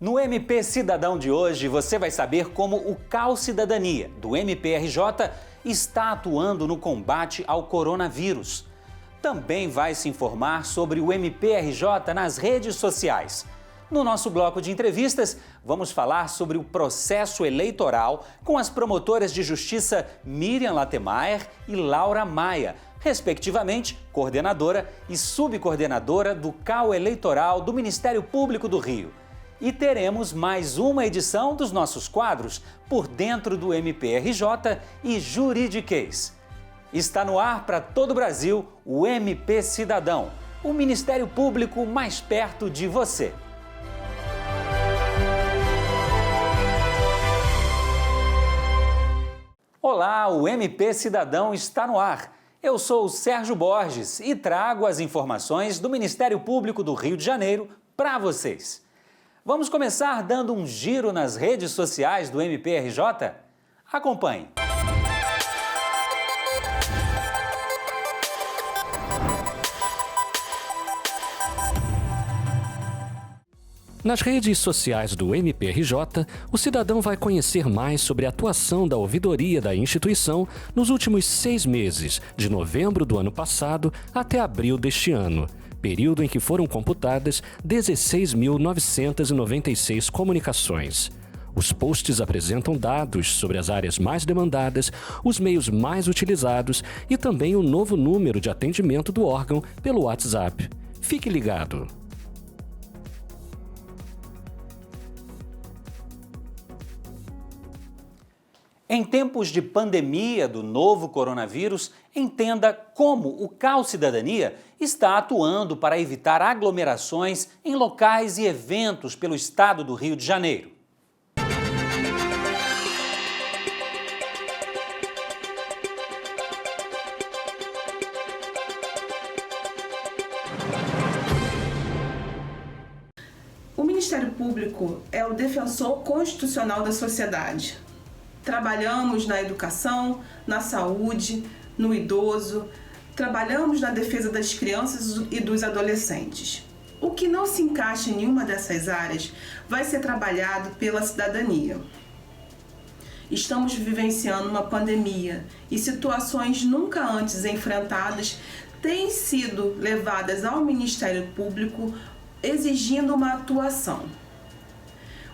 No MP Cidadão de hoje, você vai saber como o CAU Cidadania, do MPRJ, está atuando no combate ao coronavírus. Também vai se informar sobre o MPRJ nas redes sociais. No nosso bloco de entrevistas, vamos falar sobre o processo eleitoral com as promotoras de justiça Miriam Latemeyer e Laura Maia, respectivamente, coordenadora e subcoordenadora do CAU Eleitoral do Ministério Público do Rio. E teremos mais uma edição dos nossos quadros Por Dentro do MPRJ e Juridiquês. Está no ar para todo o Brasil o MP Cidadão, o Ministério Público mais perto de você. Olá, o MP Cidadão está no ar. Eu sou o Sérgio Borges e trago as informações do Ministério Público do Rio de Janeiro para vocês. Vamos começar dando um giro nas redes sociais do MPRJ? Acompanhe. Nas redes sociais do MPRJ, o cidadão vai conhecer mais sobre a atuação da ouvidoria da instituição nos últimos 6 meses, de novembro do ano passado até abril deste ano, período em que foram computadas 16.996 comunicações. Os posts apresentam dados sobre as áreas mais demandadas, os meios mais utilizados e também o novo número de atendimento do órgão pelo WhatsApp. Fique ligado! Em tempos de pandemia do novo coronavírus, entenda como o CAU Cidadania está atuando para evitar aglomerações em locais e eventos pelo estado do Rio de Janeiro. O Ministério Público é o defensor constitucional da sociedade. Trabalhamos na educação, na saúde, no idoso, trabalhamos na defesa das crianças e dos adolescentes. O que não se encaixa em nenhuma dessas áreas vai ser trabalhado pela cidadania. Estamos vivenciando uma pandemia e situações nunca antes enfrentadas têm sido levadas ao Ministério Público exigindo uma atuação.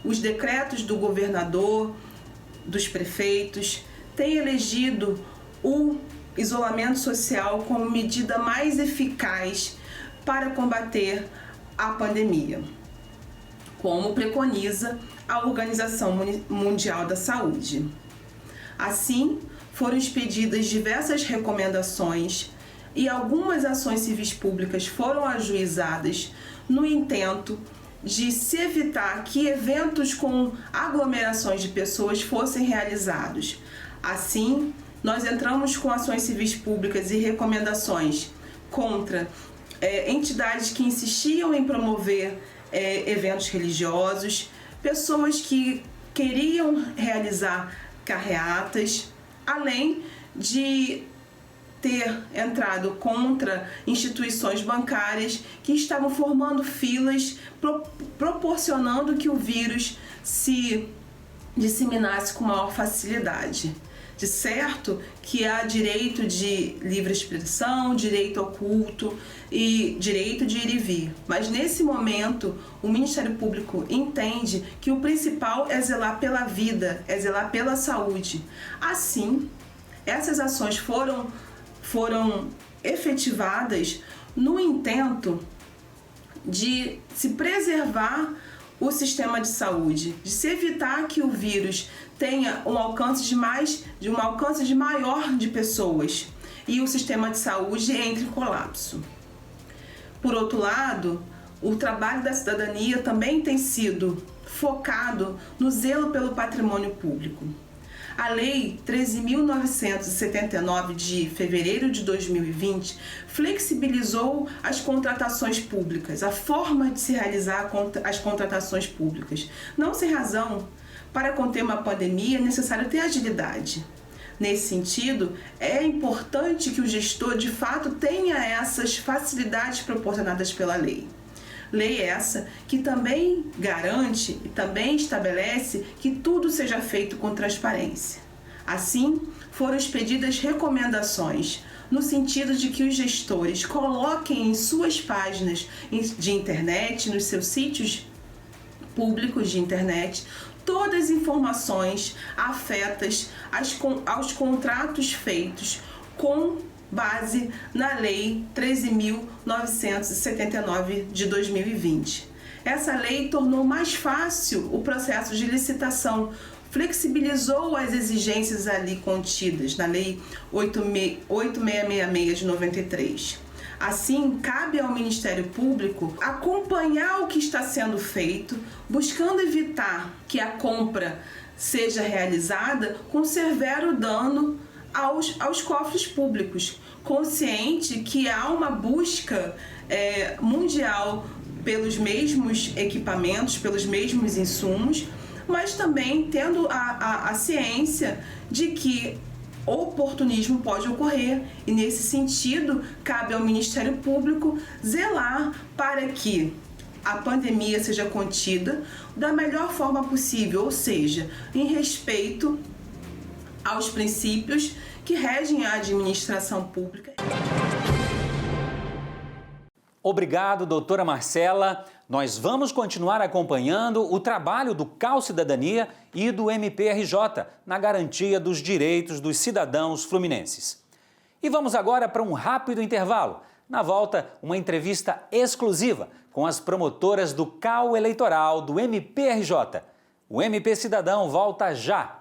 Os decretos do governador, dos prefeitos, têm elegido o isolamento social como medida mais eficaz para combater a pandemia, como preconiza a Organização Mundial da Saúde. Assim, foram expedidas diversas recomendações e algumas ações civis públicas foram ajuizadas no intento de se evitar que eventos com aglomerações de pessoas fossem realizados. Assim, nós entramos com ações civis públicas e recomendações contra entidades que insistiam em promover eventos religiosos, pessoas que queriam realizar carreatas, além de ter entrado contra instituições bancárias que estavam formando filas, proporcionando que o vírus se disseminasse com maior facilidade. De certo que há direito de livre expressão, direito ao culto e direito de ir e vir. Mas nesse momento, o Ministério Público entende que o principal é zelar pela vida, é zelar pela saúde. Assim, essas ações foram efetivadas no intento de se preservar o sistema de saúde, de se evitar que o vírus tenha um alcance maior de pessoas e o sistema de saúde entre em colapso. Por outro lado, o trabalho da cidadania também tem sido focado no zelo pelo patrimônio público. A Lei 13.979 de fevereiro de 2020 flexibilizou as contratações públicas, a forma de se realizar as contratações públicas. Não sem razão, para conter uma pandemia é necessário ter agilidade. Nesse sentido, é importante que o gestor de fato tenha essas facilidades proporcionadas pela lei. Lei essa que também garante e também estabelece que tudo seja feito com transparência. Assim, foram expedidas recomendações no sentido de que os gestores coloquem em suas páginas de internet, nos seus sítios públicos de internet, todas as informações afetas aos contratos feitos com base na Lei 13.979 de 2020. Essa lei tornou mais fácil o processo de licitação, flexibilizou as exigências ali contidas na Lei 8.666 de 93. Assim, cabe ao Ministério Público acompanhar o que está sendo feito, buscando evitar que a compra seja realizada com severo dano aos cofres públicos, consciente que há uma busca mundial pelos mesmos equipamentos, pelos mesmos insumos, mas também tendo a ciência de que oportunismo pode ocorrer e, nesse sentido, cabe ao Ministério Público zelar para que a pandemia seja contida da melhor forma possível, ou seja, em respeito aos princípios que regem a administração pública. Obrigado, doutora Marcela. Nós vamos continuar acompanhando o trabalho do CAU Cidadania e do MPRJ na garantia dos direitos dos cidadãos fluminenses. E vamos agora para um rápido intervalo. Na volta, uma entrevista exclusiva com as promotoras do CAU Eleitoral do MPRJ. O MP Cidadão volta já.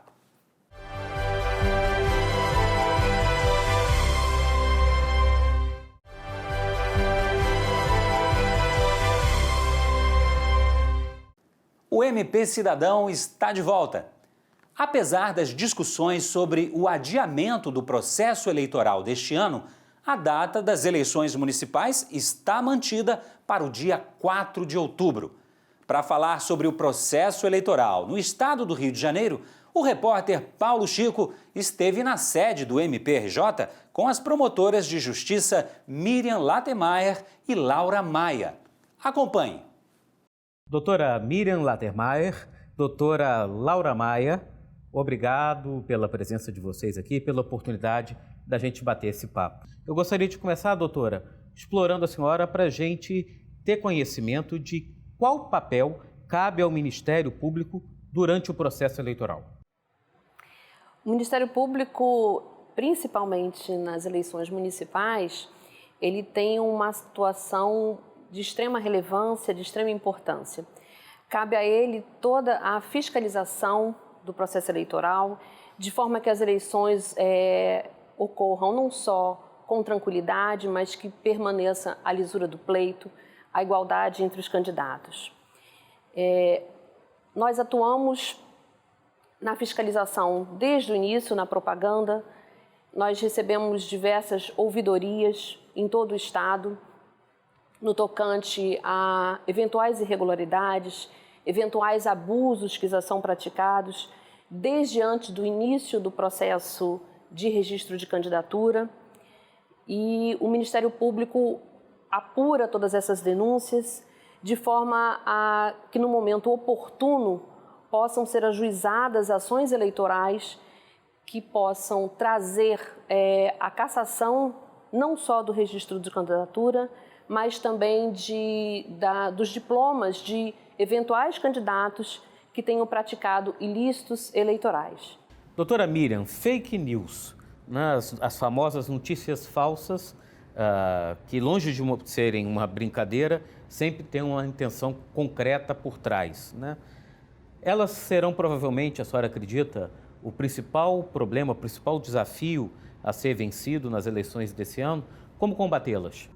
O MP Cidadão está de volta. Apesar das discussões sobre o adiamento do processo eleitoral deste ano, a data das eleições municipais está mantida para o dia 4 de outubro. Para falar sobre o processo eleitoral no estado do Rio de Janeiro, o repórter Paulo Chico esteve na sede do MPRJ com as promotoras de justiça Miriam Latermaier e Laura Maia. Acompanhe. Doutora Miriam Latermaier, doutora Laura Maia, obrigado pela presença de vocês aqui, pela oportunidade da gente bater esse papo. Eu gostaria de começar, doutora, explorando a senhora para a gente ter conhecimento de qual papel cabe ao Ministério Público durante o processo eleitoral. O Ministério Público, principalmente nas eleições municipais, ele tem uma situação de extrema relevância, de extrema importância. Cabe a ele toda a fiscalização do processo eleitoral, de forma que as eleições ocorram não só com tranquilidade, mas que permaneça a lisura do pleito, a igualdade entre os candidatos. Nós atuamos na fiscalização desde o início, na propaganda. Nós recebemos diversas ouvidorias em todo o estado, no tocante a eventuais irregularidades, eventuais abusos que já são praticados desde antes do início do processo de registro de candidatura. E o Ministério Público apura todas essas denúncias de forma a que, no momento oportuno, possam ser ajuizadas ações eleitorais que possam trazer a cassação não só do registro de candidatura, mas também dos diplomas de eventuais candidatos que tenham praticado ilícitos eleitorais. Doutora Miriam, fake news, né? As famosas notícias falsas, que longe de serem uma brincadeira, sempre têm uma intenção concreta por trás, né? Elas serão provavelmente, a senhora acredita, o principal problema, o principal desafio a ser vencido nas eleições desse ano? Como combatê-las?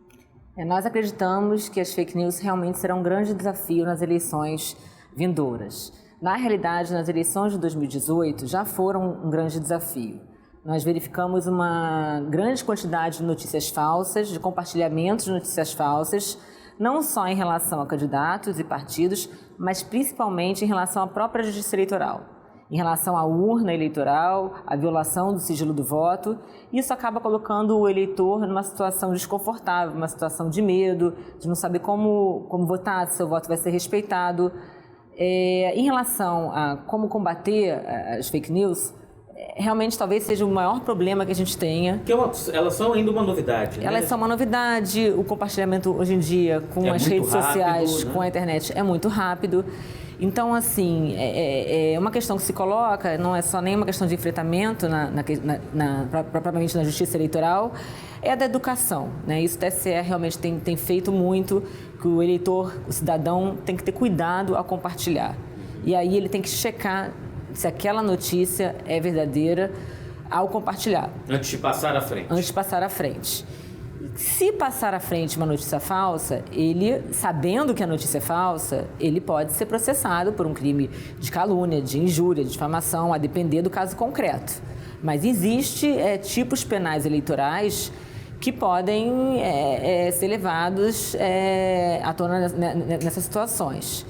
Nós acreditamos que as fake news realmente serão um grande desafio nas eleições vindouras. Na realidade, nas eleições de 2018 já foram um grande desafio. Nós verificamos uma grande quantidade de notícias falsas, de compartilhamentos de notícias falsas, não só em relação a candidatos e partidos, mas principalmente em relação à própria justiça eleitoral. em relação à urna eleitoral, à violação do sigilo do voto. Isso acaba colocando o eleitor numa situação desconfortável, uma situação de medo, de não saber como votar, se seu voto vai ser respeitado. Em relação a como combater as fake news, realmente talvez seja o maior problema que a gente tenha. Porque elas são ainda uma novidade, né? Elas são uma novidade, o compartilhamento hoje em dia com as redes sociais, com a internet, é muito rápido. Então, assim, é uma questão que se coloca, não é só nem uma questão de enfrentamento propriamente na justiça eleitoral, é a da educação, né? Isso o TSE realmente tem feito muito, que o eleitor, o cidadão, tem que ter cuidado ao compartilhar. E aí ele tem que checar se aquela notícia é verdadeira ao compartilhar. Antes de passar à frente. Antes de passar à frente. Se passar à frente uma notícia falsa, ele, sabendo que a notícia é falsa, ele pode ser processado por um crime de calúnia, de injúria, de difamação, a depender do caso concreto. Mas existe tipos penais eleitorais que podem ser levados à tona nessas situações.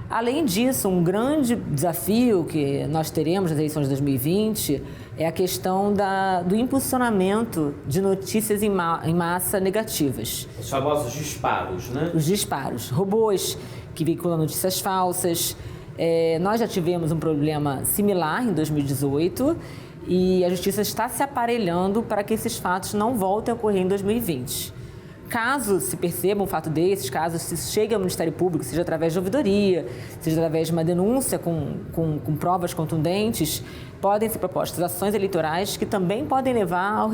Além disso, um grande desafio que nós teremos nas eleições de 2020 é a questão do impulsionamento de notícias em massa negativas. Os famosos disparos, né? Os disparos. Robôs que veiculam notícias falsas. Nós já tivemos um problema similar em 2018 e a Justiça está se aparelhando para que esses fatos não voltem a ocorrer em 2020. Caso se perceba um fato desses, caso se chegue ao Ministério Público, seja através de ouvidoria, seja através de uma denúncia com provas contundentes, podem ser propostas ações eleitorais que também podem levar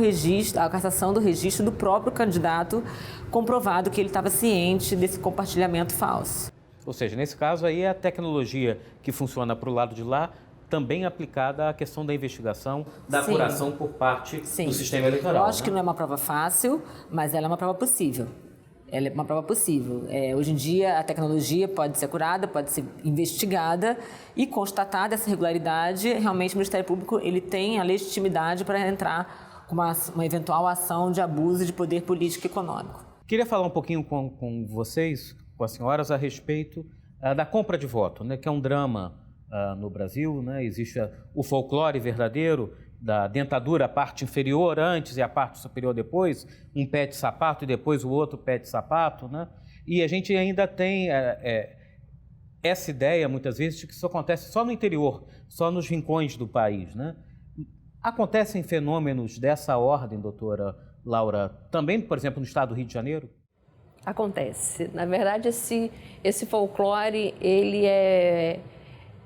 à cassação do registro do próprio candidato, comprovado que ele estava ciente desse compartilhamento falso. Ou seja, nesse caso aí é a tecnologia que funciona para o lado de lá, também aplicada à questão da investigação, da apuração por parte do sistema eleitoral. Lógico que não é uma prova fácil, mas ela é uma prova possível. Ela é uma prova possível. Hoje em dia, a tecnologia pode ser curada, pode ser investigada e constatada essa irregularidade. Realmente, o Ministério Público ele tem a legitimidade para entrar com uma eventual ação de abuso de poder político e econômico. Queria falar um pouquinho com vocês, com as senhoras, a respeito da compra de voto, né, que é um drama no Brasil, né? Existe o folclore verdadeiro da dentadura, a parte inferior antes e a parte superior depois, um pé de sapato e depois o outro pé de sapato, né? E a gente ainda tem essa ideia, muitas vezes, de que isso acontece só no interior, só nos rincões do país, né? Acontecem fenômenos dessa ordem, doutora Laura, também, por exemplo, no estado do Rio de Janeiro? Acontece. Na verdade, esse folclore, ele é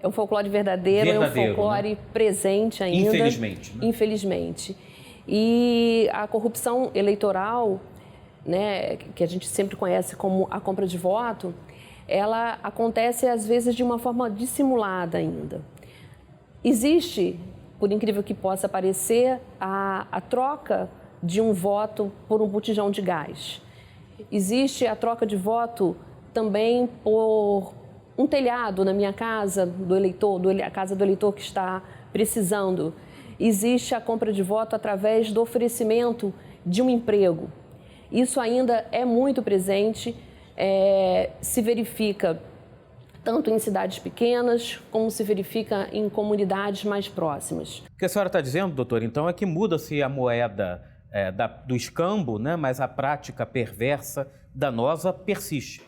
um folclore verdadeiro, é um folclore, né, presente ainda. Infelizmente. Né? Infelizmente. E a corrupção eleitoral, né, que a gente sempre conhece como a compra de voto, ela acontece às vezes de uma forma dissimulada ainda. Existe, por incrível que possa parecer, a troca de um voto por um botijão de gás. Existe a troca de voto também por um telhado na minha casa, a casa do eleitor que está precisando. Existe a compra de voto através do oferecimento de um emprego. Isso ainda é muito presente, se verifica tanto em cidades pequenas, como se verifica em comunidades mais próximas. O que a senhora está dizendo, doutor, então, é que muda-se a moeda do escambo, né, mas a prática perversa, danosa, persiste.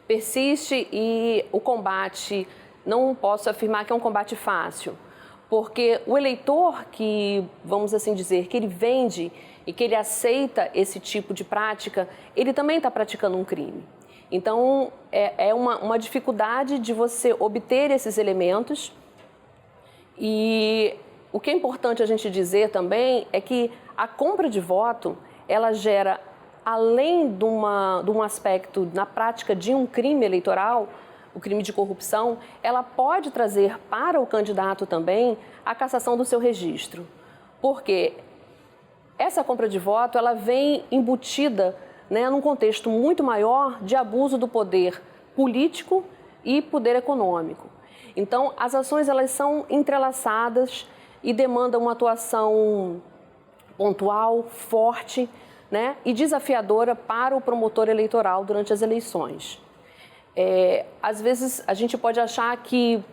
Persiste e o combate, não posso afirmar que é um combate fácil, porque o eleitor que, vamos assim dizer, que ele vende e que ele aceita esse tipo de prática, ele também está praticando um crime. Então, é uma dificuldade de você obter esses elementos. E o que é importante a gente dizer também é que a compra de voto, ela gera, além de um aspecto na prática de um crime eleitoral, o crime de corrupção, ela pode trazer para o candidato também a cassação do seu registro. Porque essa compra de voto, ela vem embutida, né, num contexto muito maior de abuso do poder político e poder econômico. Então, as ações elas são entrelaçadas e demandam uma atuação pontual, forte, né, e desafiadora para o promotor eleitoral durante as eleições. Às vezes, a gente pode achar que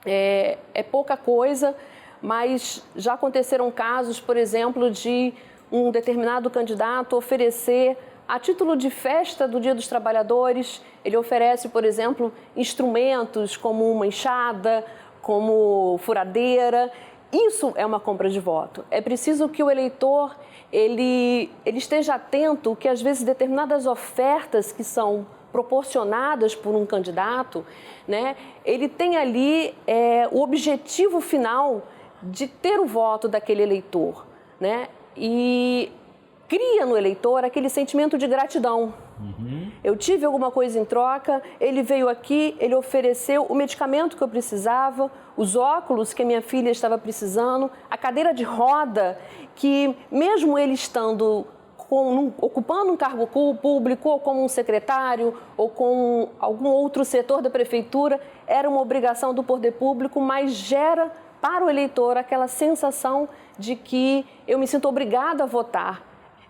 é pouca coisa, mas já aconteceram casos, por exemplo, de um determinado candidato oferecer, a título de festa do Dia dos Trabalhadores, ele oferece, por exemplo, instrumentos como uma enxada, como furadeira. Isso é uma compra de voto. É preciso que o eleitor ele esteja atento que, às vezes, determinadas ofertas que são proporcionadas por um candidato, né, ele tem ali o objetivo final de ter o voto daquele eleitor, né, e cria no eleitor aquele sentimento de gratidão. Eu tive alguma coisa em troca, ele veio aqui, ele ofereceu o medicamento que eu precisava, os óculos que a minha filha estava precisando, a cadeira de roda que, mesmo ele estando ocupando um cargo público, ou como um secretário, ou com algum outro setor da prefeitura, era uma obrigação do poder público, mas gera para o eleitor aquela sensação de que eu me sinto obrigado a votar.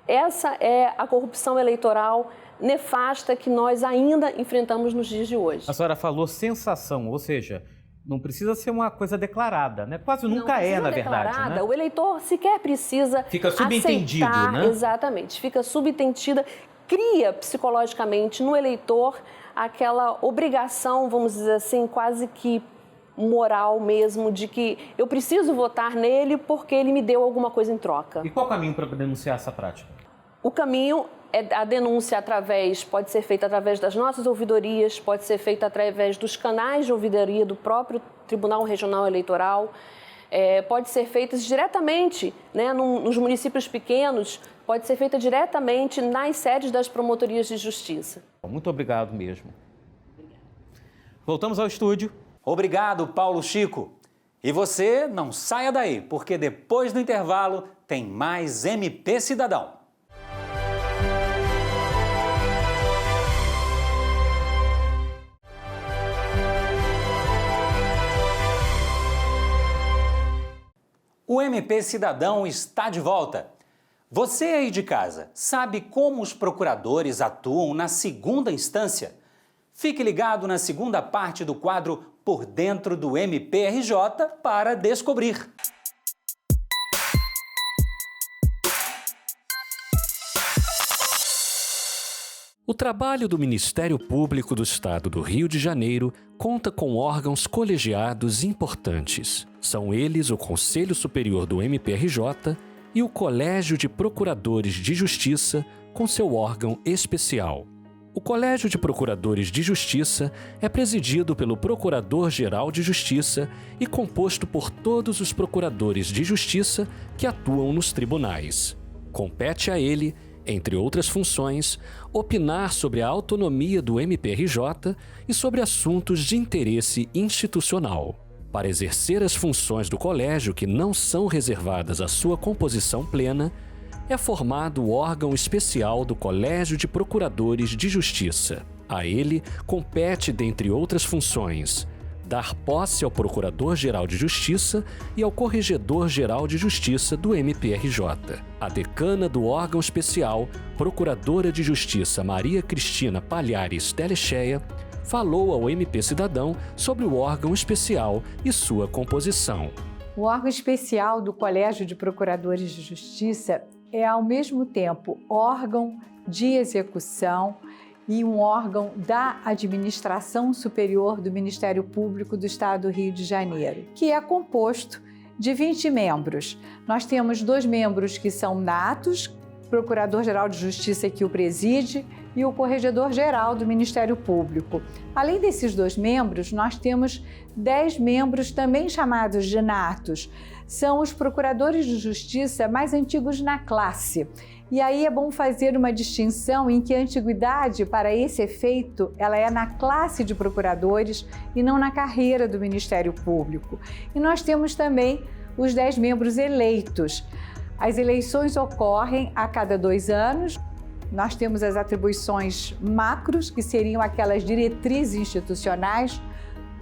Essa é a corrupção eleitoral nefasta que nós ainda enfrentamos nos dias de hoje. A senhora falou sensação, ou seja, não precisa ser uma coisa declarada, né? Quase nunca é, na verdade, né? O eleitor sequer precisa fica subentendido, aceitar, né? Exatamente, fica subentendida, cria psicologicamente no eleitor aquela obrigação, vamos dizer assim, quase que moral mesmo, de que eu preciso votar nele porque ele me deu alguma coisa em troca. E qual o caminho para denunciar essa prática? O caminho a denúncia pode ser feita através das nossas ouvidorias, pode ser feita através dos canais de ouvidoria do próprio Tribunal Regional Eleitoral, pode ser feita diretamente, né, nos municípios pequenos, pode ser feita diretamente nas sedes das promotorias de justiça. Muito obrigado mesmo. Voltamos ao estúdio. Obrigado, Paulo Chico. E você não saia daí, porque depois do intervalo tem mais MP Cidadão. O MP Cidadão está de volta. Você aí de casa, sabe como os procuradores atuam na segunda instância? Fique ligado na segunda parte do quadro Por Dentro do MPRJ para descobrir. O trabalho do Ministério Público do Estado do Rio de Janeiro conta com órgãos colegiados importantes. São eles o Conselho Superior do MPRJ e o Colégio de Procuradores de Justiça, com seu órgão especial. O Colégio de Procuradores de Justiça é presidido pelo Procurador-Geral de Justiça e composto por todos os procuradores de justiça que atuam nos tribunais. Compete a ele, entre outras funções, opinar sobre a autonomia do MPRJ e sobre assuntos de interesse institucional. Para exercer as funções do colégio que não são reservadas à sua composição plena, é formado o órgão especial do Colégio de Procuradores de Justiça. A ele compete, dentre outras funções, dar posse ao Procurador-Geral de Justiça e ao Corregedor-Geral de Justiça do MPRJ. A decana do órgão especial, Procuradora de Justiça Maria Cristina Palhares Telecheia, falou ao MP Cidadão sobre o órgão especial e sua composição. O órgão especial do Colégio de Procuradores de Justiça é, ao mesmo tempo, órgão de execução e um órgão da Administração Superior do Ministério Público do Estado do Rio de Janeiro, que é composto de 20 membros. Nós temos 2 membros que são natos, Procurador-Geral de Justiça que o preside e o Corregedor-Geral do Ministério Público. Além desses 2 membros, nós temos 10 membros também chamados de natos. São os procuradores de justiça mais antigos na classe. E aí é bom fazer uma distinção em que a antiguidade, para esse efeito, ela é na classe de procuradores e não na carreira do Ministério Público. E nós temos também os 10 membros eleitos. As eleições ocorrem a cada 2 anos. Nós temos as atribuições macros, que seriam aquelas diretrizes institucionais,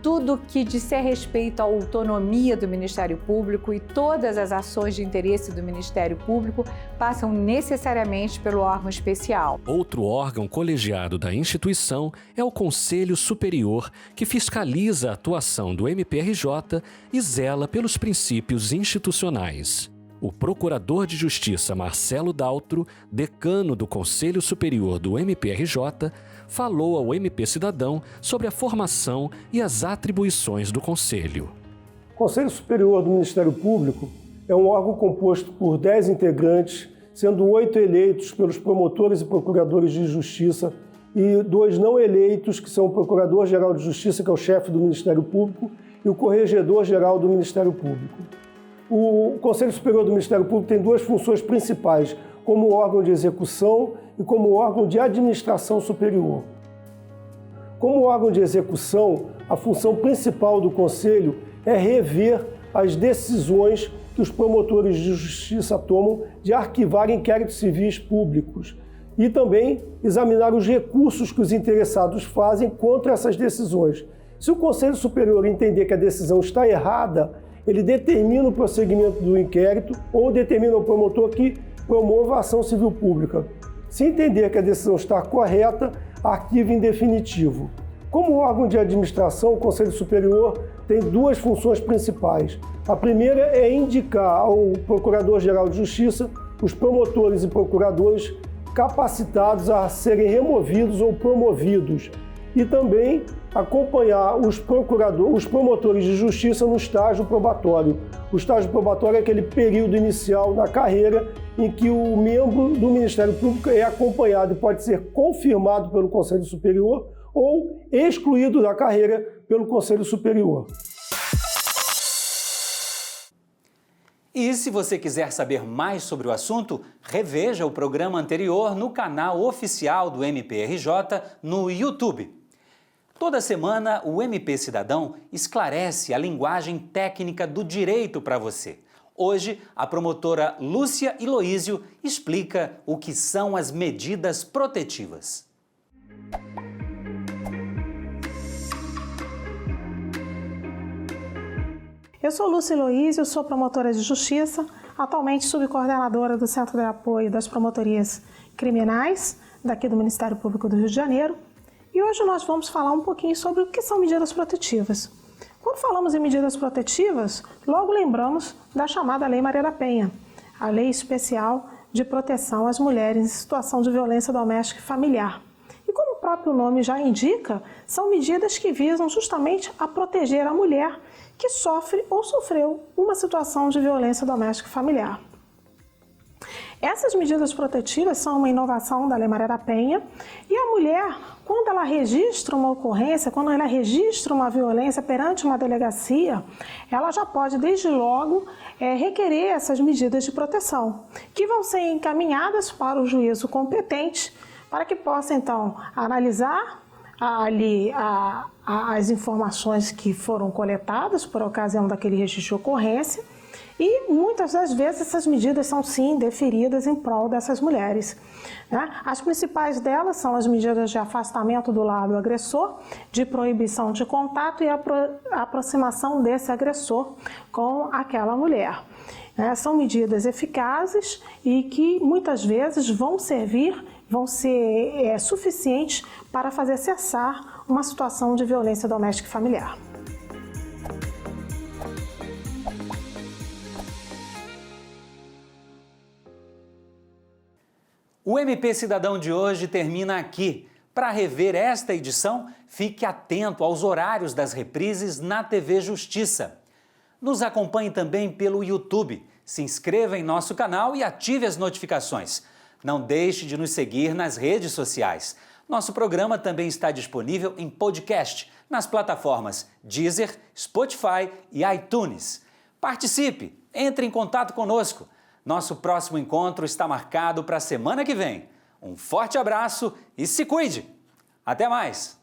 tudo que disser respeito à autonomia do Ministério Público e todas as ações de interesse do Ministério Público passam necessariamente pelo órgão especial. Outro órgão colegiado da instituição é o Conselho Superior, que fiscaliza a atuação do MPRJ e zela pelos princípios institucionais. O Procurador de Justiça Marcelo Daltro, decano do Conselho Superior do MPRJ, falou ao MP Cidadão sobre a formação e as atribuições do Conselho. O Conselho Superior do Ministério Público é um órgão composto por 10 integrantes, sendo 8 eleitos pelos promotores e procuradores de justiça e 2 não eleitos, que são o Procurador-Geral de Justiça, que é o chefe do Ministério Público, e o Corregedor-Geral do Ministério Público. O Conselho Superior do Ministério Público tem 2 funções principais, como órgão de execução e como órgão de administração superior. Como órgão de execução, a função principal do Conselho é rever as decisões que os promotores de justiça tomam de arquivar inquéritos civis públicos e também examinar os recursos que os interessados fazem contra essas decisões. Se o Conselho Superior entender que a decisão está errada, ele determina o prosseguimento do inquérito ou determina ao promotor que promova a ação civil pública. Se entender que a decisão está correta, arquiva em definitivo. Como órgão de administração, o Conselho Superior tem 2 funções principais. A primeira é indicar ao Procurador-Geral de Justiça os promotores e procuradores capacitados a serem removidos ou promovidos e também acompanhar os promotores de justiça no estágio probatório. O estágio probatório é aquele período inicial na carreira em que o membro do Ministério Público é acompanhado e pode ser confirmado pelo Conselho Superior ou excluído da carreira pelo Conselho Superior. E se você quiser saber mais sobre o assunto, reveja o programa anterior no canal oficial do MPRJ no YouTube. Toda semana, o MP Cidadão esclarece a linguagem técnica do direito para você. Hoje, a promotora Lúcia Iloísio explica o que são as medidas protetivas. Eu sou Lúcia Iloísio, sou promotora de justiça, atualmente subcoordenadora do Centro de Apoio das Promotorias Criminais, daqui do Ministério Público do Rio de Janeiro. E hoje nós vamos falar um pouquinho sobre o que são medidas protetivas. Quando falamos em medidas protetivas, logo lembramos da chamada Lei Maria da Penha, a Lei Especial de Proteção às Mulheres em Situação de Violência Doméstica e Familiar. E como o próprio nome já indica, são medidas que visam justamente a proteger a mulher que sofre ou sofreu uma situação de violência doméstica e familiar. Essas medidas protetivas são uma inovação da Lei Maria da Penha e a mulher, quando ela registra uma ocorrência, quando ela registra uma violência perante uma delegacia, ela já pode desde logo requerer essas medidas de proteção, que vão ser encaminhadas para o juízo competente para que possa então analisar ali as informações que foram coletadas por ocasião daquele registro de ocorrência. E muitas das vezes essas medidas são sim deferidas em prol dessas mulheres. As principais delas são as medidas de afastamento do lado agressor, de proibição de contato e a aproximação desse agressor com aquela mulher. São medidas eficazes e que muitas vezes vão ser suficientes para fazer cessar uma situação de violência doméstica e familiar. O MP Cidadão de hoje termina aqui. Para rever esta edição, fique atento aos horários das reprises na TV Justiça. Nos acompanhe também pelo YouTube. Se inscreva em nosso canal e ative as notificações. Não deixe de nos seguir nas redes sociais. Nosso programa também está disponível em podcast nas plataformas Deezer, Spotify e iTunes. Participe, entre em contato conosco. Nosso próximo encontro está marcado para a semana que vem. Um forte abraço e se cuide! Até mais!